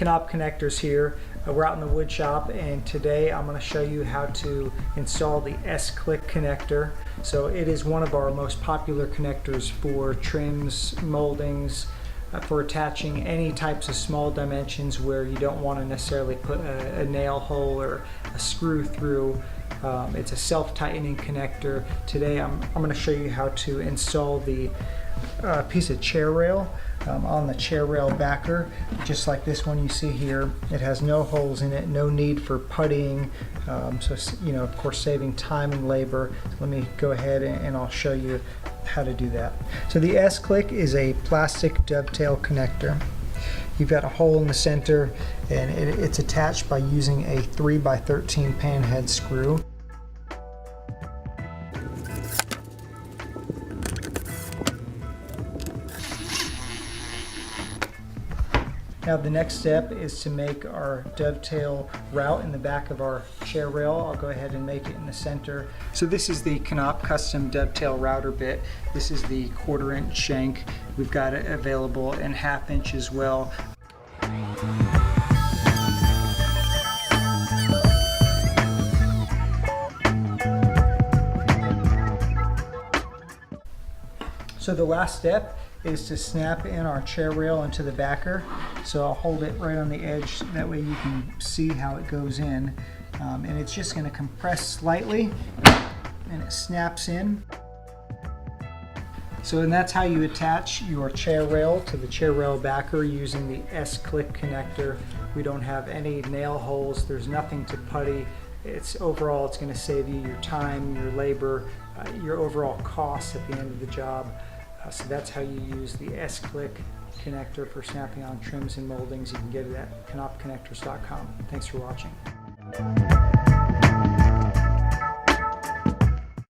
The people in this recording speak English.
Knob connectors here. We're out in the wood shop, and today I'm going to show you how to install the SClick connector. So it is one of our most popular connectors for trims, moldings, for attaching any types of small dimensions where you don't want to necessarily put a nail hole or a screw through. It's a self-tightening connector. Today I'm going to show you how to install the piece of chair rail on the chair rail backer, just like this one you see here. It has no holes in it, no need for puttying, so of course saving time and labor. So let me go ahead and I'll show you how to do that. So the SClick is a plastic dovetail connector. You've got a hole in the center, and it's attached by using a 3x13 panhead screw. Now the next step is to make our dovetail route in the back of our chair rail. I'll go ahead and make it in the center. So this is the Knob custom dovetail router bit. This is the 1/4 inch shank. We've got it available in 1/2 inch as well. So the last step is to snap in our chair rail into the backer. So I'll hold it right on the edge, that way you can see how it goes in. And it's just going to compress slightly and it snaps in. So and that's how you attach your chair rail to the chair rail backer using the SClick connector. We don't have any nail holes, there's nothing to putty. Overall it's going to save you your time, your labor, your overall costs at the end of the job. So that's how you use the SClick connector for snapping on trims and moldings. You can get it at knobconnectors.com. Thanks for watching.